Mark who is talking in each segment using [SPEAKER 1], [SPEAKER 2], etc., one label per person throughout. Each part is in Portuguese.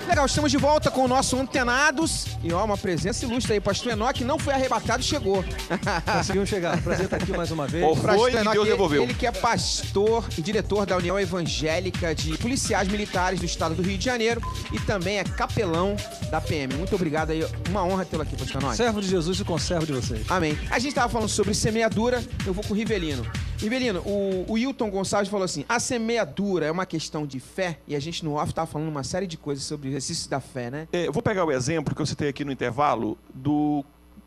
[SPEAKER 1] Legal, estamos de volta com o nosso Antenados. E ó, uma presença ilustre aí. Pastor Enoque não foi arrebatado, chegou.
[SPEAKER 2] Conseguimos chegar. Prazer estar aqui mais uma vez.
[SPEAKER 3] Ou foi e Deus devolveu.
[SPEAKER 1] Ele que é pastor e diretor da União Evangélica de Policiais Militares do Estado do Rio de Janeiro e também é capelão da PM. Muito obrigado aí. Uma honra tê-lo aqui, Pastor Enoque.
[SPEAKER 2] Servo de Jesus e conservo de vocês.
[SPEAKER 1] Amém. A gente estava falando sobre semeadura, eu vou com o Rivelino. Rivelino, o Wilton Gonçalves falou assim, a semeadura é uma questão de fé, e a gente no off estava falando uma série de coisas sobre o exercício da fé, né?
[SPEAKER 3] Eu vou pegar o exemplo que eu citei aqui no intervalo,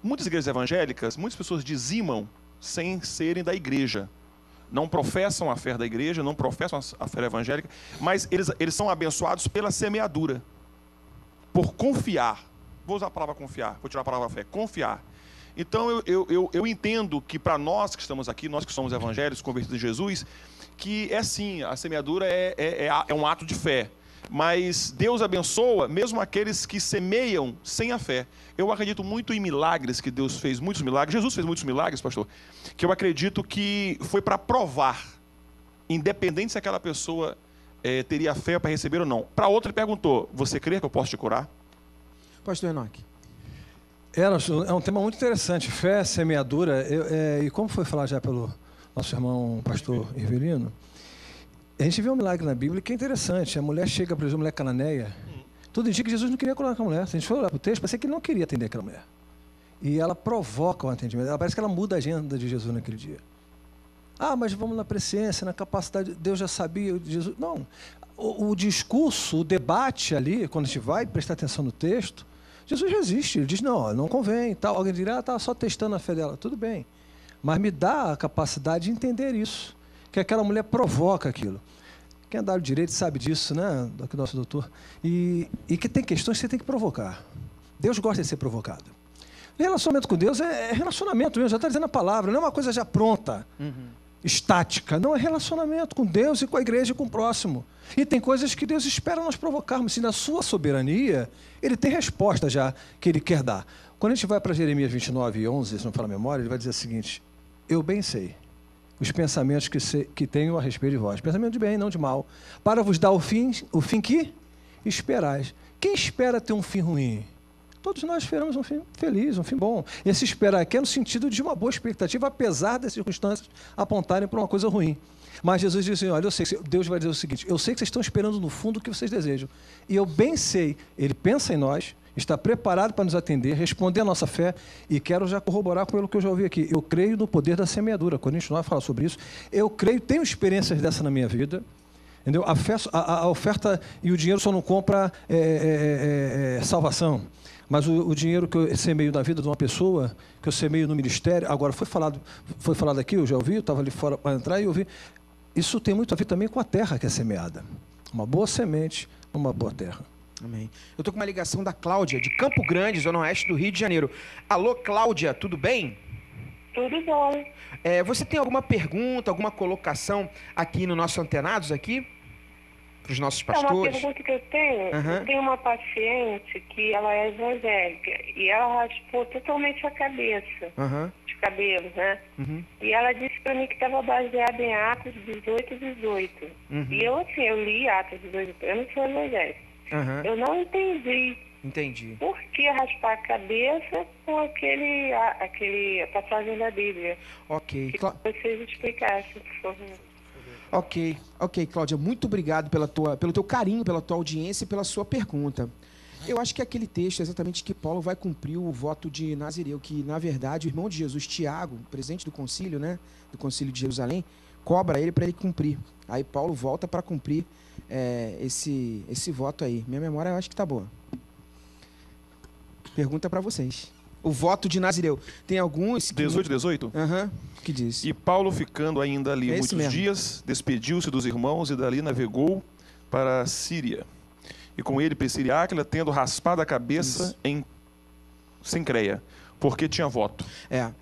[SPEAKER 3] muitas igrejas evangélicas, muitas pessoas dizimam sem serem da igreja. Não professam a fé da igreja, não professam a fé evangélica, mas eles são abençoados pela semeadura, por confiar. Vou usar a palavra confiar, vou tirar a palavra fé, confiar. Então, eu entendo que para nós que estamos aqui, nós que somos evangélicos, convertidos em Jesus, que é sim, a semeadura é um ato de fé. Mas Deus abençoa mesmo aqueles que semeiam sem a fé. Eu acredito muito em milagres, que Deus fez muitos milagres. Jesus fez muitos milagres, pastor, que eu acredito que foi para provar, independente se aquela pessoa teria fé para receber ou não. Para outra, ele perguntou, você crê que eu posso te curar?
[SPEAKER 1] Pastor Enoque.
[SPEAKER 2] É um tema muito interessante, fé, semeadura, e como foi falar já pelo nosso irmão pastor Rivelino, a gente vê um milagre na Bíblia que é interessante. A mulher chega, por exemplo, a mulher cananeia, tudo indica que Jesus não queria curar aquela mulher. Se a gente for olhar para o texto, parece que ele não queria atender aquela mulher. E ela provoca o atendimento, parece que ela muda a agenda de Jesus naquele dia. Ah, mas vamos na presciência, na capacidade, Deus já sabia de Jesus. Não, o discurso, o debate ali, quando a gente vai prestar atenção no texto, Jesus resiste, ele diz, não convém, tal. Alguém dirá, estava só testando a fé dela. Tudo bem, mas me dá a capacidade de entender isso, que aquela mulher provoca aquilo. Quem é da área de direito sabe disso, né, nosso doutor? E que tem questões que você tem que provocar. Deus gosta de ser provocado. Relacionamento com Deus é relacionamento mesmo, já está dizendo a palavra, não é uma coisa já pronta, estática. Não, é relacionamento com Deus e com a igreja e com o próximo. E tem coisas que Deus espera nós provocarmos. Se na sua soberania, Ele tem resposta já que Ele quer dar. Quando a gente vai para Jeremias 29:11, se não falar a memória, ele vai dizer o seguinte, eu bem sei os pensamentos que tenho a respeito de vós, pensamento de bem, não de mal, para vos dar o fim que esperais. Quem espera ter um fim ruim? Todos nós esperamos um fim feliz, um fim bom. Esse esperar aqui é no sentido de uma boa expectativa, apesar das circunstâncias apontarem para uma coisa ruim. Mas Jesus diz assim, olha, eu sei que Deus vai dizer o seguinte, eu sei que vocês estão esperando no fundo o que vocês desejam. E eu bem sei, Ele pensa em nós, está preparado para nos atender, responder à nossa fé, e quero já corroborar com o que eu já ouvi aqui. Eu creio no poder da semeadura. Quando a gente não vai falar sobre isso, eu creio, tenho experiências dessa na minha vida. Entendeu? A oferta e o dinheiro só não compra salvação. Mas o dinheiro que eu semeio na vida de uma pessoa, que eu semeio no ministério, agora foi falado aqui, eu já ouvi, eu estava ali fora para entrar e ouvi. Isso tem muito a ver também com a terra que é semeada. Uma boa semente, uma boa terra.
[SPEAKER 1] Amém. Eu estou com uma ligação da Cláudia, de Campo Grande, zona oeste do Rio de Janeiro. Alô, Cláudia, tudo bem?
[SPEAKER 4] Tudo bom.
[SPEAKER 1] Você tem alguma pergunta, alguma colocação aqui no nosso Antenados aqui? Para os nossos pastores?
[SPEAKER 4] Uma pergunta que eu tenho uma paciente que ela é evangélica e ela raspou totalmente a cabeça, os cabelos, né? E ela disse para mim que estava baseada em Atos 18:18. E eu, assim, eu li Atos 18, eu não sou evangélica. Eu não entendi.
[SPEAKER 1] Entendi.
[SPEAKER 4] Por que raspar a cabeça com aquele passagem da Bíblia?
[SPEAKER 1] Ok.
[SPEAKER 4] Que vocês explicassem, por favor.
[SPEAKER 1] Ok, Cláudia, muito obrigado pelo teu carinho, pela tua audiência e pela sua pergunta. Eu acho que aquele texto é exatamente que Paulo vai cumprir o voto de Nazireu, que, na verdade, o irmão de Jesus, Tiago, presidente do concílio, né, do concílio de Jerusalém, cobra ele para ele cumprir. Aí Paulo volta para cumprir esse voto aí. Minha memória eu acho que tá boa. Pergunta para vocês. O voto de Nazireu. Tem alguns...
[SPEAKER 3] 18.
[SPEAKER 1] Que diz.
[SPEAKER 3] E Paulo, ficando ainda ali muitos dias, despediu-se dos irmãos e dali navegou para a Síria. E com ele Priscila, tendo raspado a cabeça em Cencreia, porque tinha voto.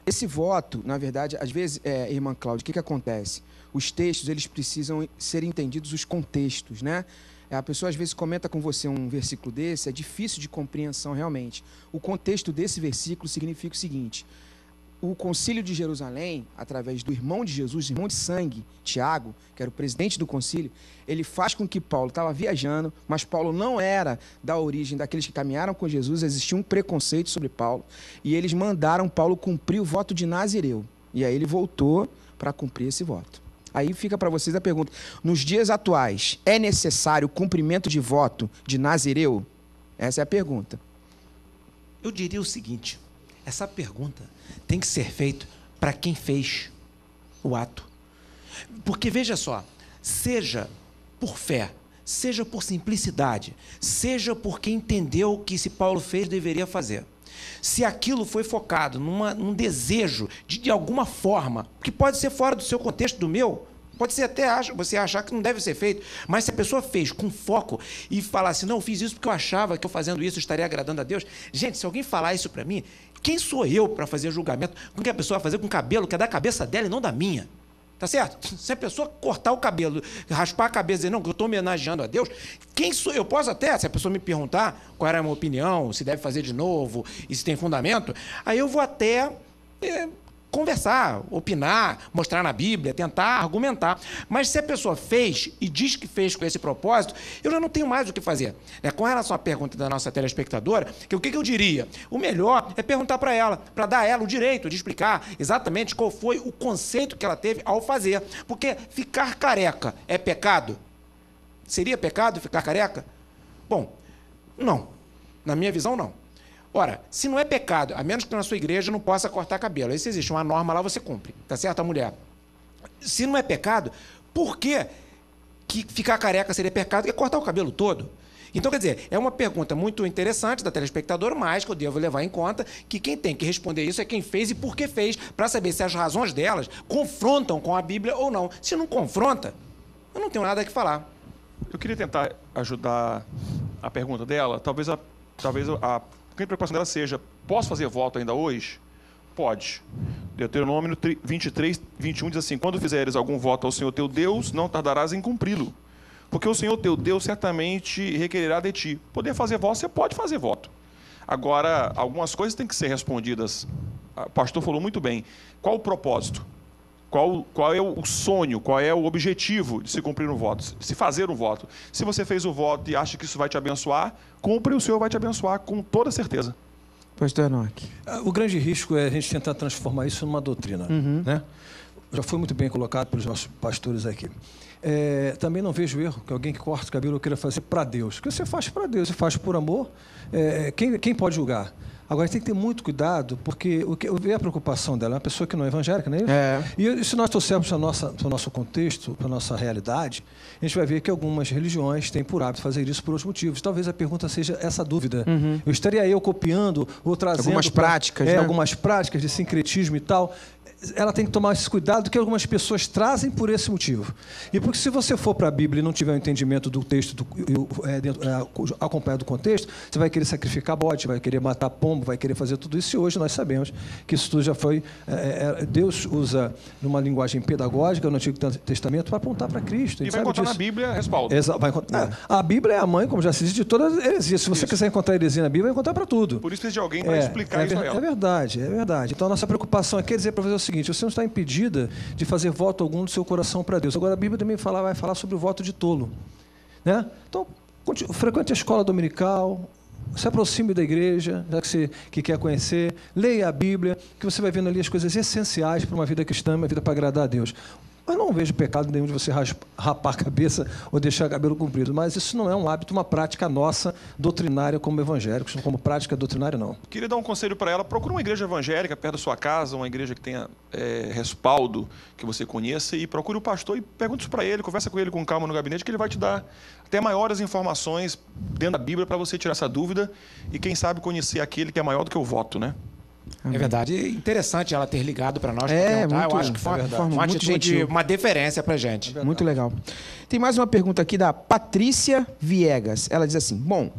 [SPEAKER 1] Esse voto, na verdade, às vezes, irmã Cláudia, o que acontece? Os textos, eles precisam ser entendidos os contextos, né? A pessoa às vezes comenta com você um versículo desse, é difícil de compreensão realmente. O contexto desse versículo significa o seguinte: o concílio de Jerusalém, através do irmão de Jesus, irmão de sangue, Tiago, que era o presidente do concílio, ele faz com que Paulo estava viajando, mas Paulo não era da origem daqueles que caminharam com Jesus, existia um preconceito sobre Paulo, e eles mandaram Paulo cumprir o voto de Nazireu. E aí ele voltou para cumprir esse voto. Aí fica para vocês a pergunta: nos dias atuais, é necessário o cumprimento de voto de Nazireu? Essa é a pergunta.
[SPEAKER 5] Eu diria o seguinte: essa pergunta tem que ser feita para quem fez o ato. Porque, veja só, seja por fé, seja por simplicidade, seja porque entendeu o que esse Paulo fez deveria fazer. Se aquilo foi focado num desejo de alguma forma, que pode ser fora do seu contexto, do meu, pode ser até você achar que não deve ser feito, mas se a pessoa fez com foco e falar assim, não, eu fiz isso porque eu achava que eu fazendo isso estaria agradando a Deus. Gente, se alguém falar isso para mim, quem sou eu para fazer julgamento com o que a pessoa vai fazer com o cabelo que é da cabeça dela e não da minha? Tá certo? Se a pessoa cortar o cabelo, raspar a cabeça e dizer, não, que eu estou homenageando a Deus, quem sou eu? Posso até, se a pessoa me perguntar qual era a minha opinião, se deve fazer de novo e se tem fundamento, aí eu vou até conversar, opinar, mostrar na Bíblia, tentar argumentar. Mas se a pessoa fez e diz que fez com esse propósito, eu já não tenho mais o que fazer. Com relação à pergunta da nossa telespectadora, o que eu diria? O melhor é perguntar para ela, para dar a ela o direito de explicar exatamente qual foi o conceito que ela teve ao fazer. Porque ficar careca é pecado? Seria pecado ficar careca? Bom, não. Na minha visão, não. Ora, se não é pecado, a menos que na sua igreja não possa cortar cabelo, aí se existe uma norma lá, você cumpre, tá certo, a mulher? Se não é pecado, por que ficar careca seria pecado e cortar o cabelo todo? Então, quer dizer, é uma pergunta muito interessante da telespectadora, mas que eu devo levar em conta que quem tem que responder isso é quem fez e por que fez, para saber se as razões delas confrontam com a Bíblia ou não. Se não confronta, eu não tenho nada a que falar.
[SPEAKER 3] Eu queria tentar ajudar a pergunta dela, talvez a preocupação dela seja, posso fazer voto ainda hoje? Pode. Deuteronômio 23, 21 diz assim, quando fizeres algum voto ao Senhor teu Deus, não tardarás em cumpri-lo. Porque o Senhor teu Deus certamente requererá de ti. Poder fazer voto, você pode fazer voto. Agora, algumas coisas têm que ser respondidas. O pastor falou muito bem. Qual o propósito? Qual é o sonho? Qual é o objetivo de se cumprir um voto? Se fazer um voto. Se você fez o voto e acha que isso vai te abençoar, cumpre, o Senhor vai te abençoar com toda certeza.
[SPEAKER 1] Pastor Enoque.
[SPEAKER 2] O grande risco é a gente tentar transformar isso numa doutrina. Né? Já foi muito bem colocado pelos nossos pastores aqui. Também não vejo erro que alguém que corta o cabelo queira fazer para Deus. Porque você faz para Deus, você faz por amor. Quem pode julgar? Agora, a gente tem que ter muito cuidado, porque eu vejo a preocupação dela, é uma pessoa que não é evangélica, não é isso? E se nós trouxermos para o nosso contexto, para a nossa realidade, a gente vai ver que algumas religiões têm por hábito fazer isso por outros motivos. Talvez a pergunta seja essa dúvida. Eu estaria copiando ou trazendo
[SPEAKER 1] algumas práticas,
[SPEAKER 2] algumas práticas de sincretismo e tal. Ela tem que tomar esse cuidado que algumas pessoas trazem por esse motivo. E porque se você for para a Bíblia e não tiver o entendimento do texto acompanhado do contexto, você vai querer sacrificar bode, vai querer matar pombo, vai querer fazer tudo isso. E hoje nós sabemos que isso tudo já foi... Deus usa numa linguagem pedagógica no Antigo Testamento para apontar para Cristo.
[SPEAKER 3] E vai encontrar na Bíblia respaldo.
[SPEAKER 2] A Bíblia é a mãe, como já se diz, de todas as heresias. Se você quiser encontrar heresia na Bíblia, vai encontrar para tudo.
[SPEAKER 3] Por isso precisa de alguém para explicar isso a ela.
[SPEAKER 2] É verdade. Então a nossa preocupação quer dizer para você o seguinte, você não está impedida de fazer voto algum do seu coração para Deus. Agora, a Bíblia também vai falar sobre o voto de tolo. Né? Então, frequente a escola dominical, se aproxime da igreja, já que você quer conhecer, leia a Bíblia, que você vai vendo ali as coisas essenciais para uma vida cristã, uma vida para agradar a Deus. Eu não vejo pecado nenhum de você rapar a cabeça ou deixar o cabelo comprido, mas isso não é um hábito, uma prática nossa, doutrinária como evangélicos, como prática doutrinária, não.
[SPEAKER 3] Queria dar um conselho para ela, procure uma igreja evangélica perto da sua casa, uma igreja que tenha respaldo, que você conheça, e procure o pastor e pergunte isso para ele, conversa com ele com calma no gabinete, que ele vai te dar até maiores informações dentro da Bíblia para você tirar essa dúvida e, quem sabe, conhecer aquele que é maior do que o voto, né?
[SPEAKER 5] É verdade. Interessante ela ter ligado para nós. Eu acho que foi uma atitude, uma deferência para a gente.
[SPEAKER 1] Muito legal. Tem mais uma pergunta aqui da Patrícia Viegas. Ela diz assim, bom,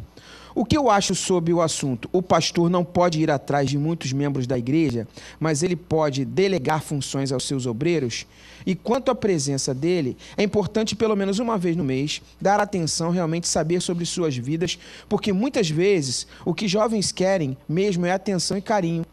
[SPEAKER 1] o que eu acho sobre o assunto? O pastor não pode ir atrás de muitos membros da igreja, mas ele pode delegar funções aos seus obreiros? E quanto à presença dele, é importante pelo menos uma vez no mês dar atenção, realmente saber sobre suas vidas, porque muitas vezes o que jovens querem mesmo é atenção e carinho,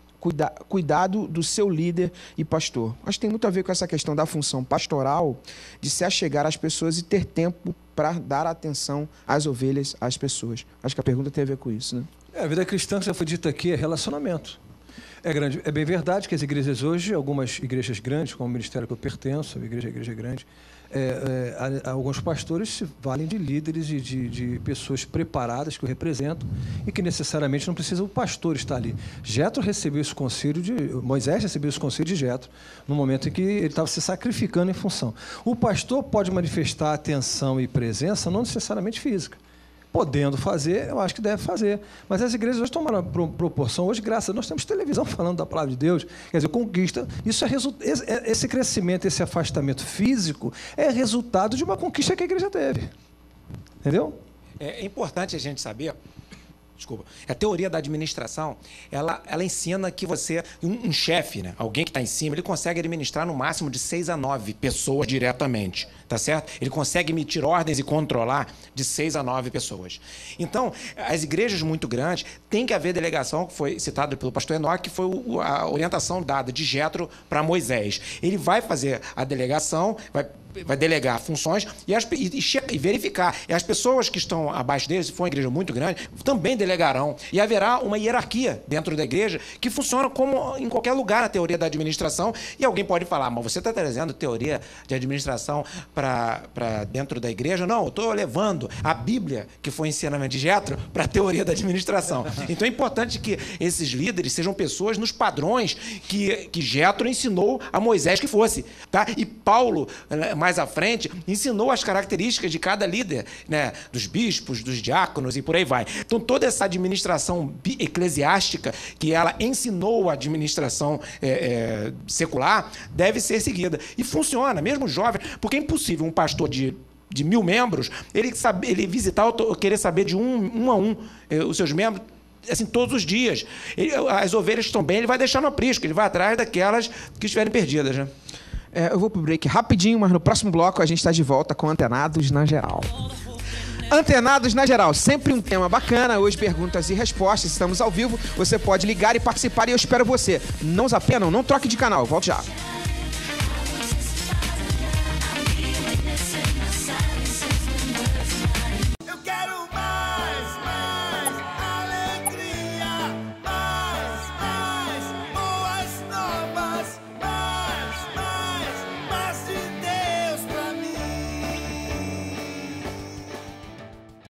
[SPEAKER 1] cuidado do seu líder e pastor. Acho que tem muito a ver com essa questão da função pastoral, de se achegar às pessoas e ter tempo para dar atenção às ovelhas, às pessoas. Acho que a pergunta tem a ver com isso, né?
[SPEAKER 2] A vida cristã, que já foi dita aqui, é relacionamento. É bem verdade que as igrejas hoje, algumas igrejas grandes, como o ministério que eu pertenço, a igreja grande, alguns pastores se valem de líderes e de pessoas preparadas que o representam e que necessariamente não precisa o pastor estar ali. Moisés recebeu esse conselho de Jetro no momento em que ele estava se sacrificando em função. O pastor pode manifestar atenção e presença, não necessariamente física. Podendo fazer, eu acho que deve fazer. Mas as igrejas hoje tomaram proporção. Hoje, graças a Deus, nós temos televisão falando da palavra de Deus. Quer dizer, conquista. Esse crescimento, esse afastamento físico é resultado de uma conquista que a igreja teve. Entendeu?
[SPEAKER 5] É importante a gente saber... Desculpa. A teoria da administração, ela ensina que você, um chefe, né, alguém que está em cima, ele consegue administrar no máximo de 6 a 9 pessoas diretamente, tá certo? Ele consegue emitir ordens e controlar de 6 a 9 pessoas. Então, as igrejas muito grandes, tem que haver delegação, que foi citado pelo pastor Enoque, que foi a orientação dada de Jetro para Moisés. Ele vai fazer a delegação, vai delegar funções e verificar. E as pessoas que estão abaixo deles, se for uma igreja muito grande, também delegarão. E haverá uma hierarquia dentro da igreja que funciona como em qualquer lugar na teoria da administração. E alguém pode falar, mas você está trazendo teoria de administração para dentro da igreja? Não, eu estou levando a Bíblia, que foi ensinamento de Jetro, para a teoria da administração. Então é importante que esses líderes sejam pessoas nos padrões que Jetro ensinou a Moisés que fosse. Tá? E Paulo, mais à frente, ensinou as características de cada líder, né? Dos bispos, dos diáconos e por aí vai. Então, toda essa administração eclesiástica que ela ensinou a administração secular deve ser seguida. E funciona, mesmo jovem, porque é impossível um pastor de 1.000 membros, ele visitar, querer saber de um a um os seus membros, assim, todos os dias. As ovelhas que estão bem, ele vai deixar no aprisco, ele vai atrás daquelas que estiverem perdidas, né?
[SPEAKER 1] Eu vou pro break rapidinho, mas no próximo bloco a gente está de volta com Antenados na Geral. Antenados na Geral, sempre um tema bacana. Hoje, perguntas e respostas. Estamos ao vivo. Você pode ligar e participar e eu espero você. Não usa pena, não troque de canal. Volte já.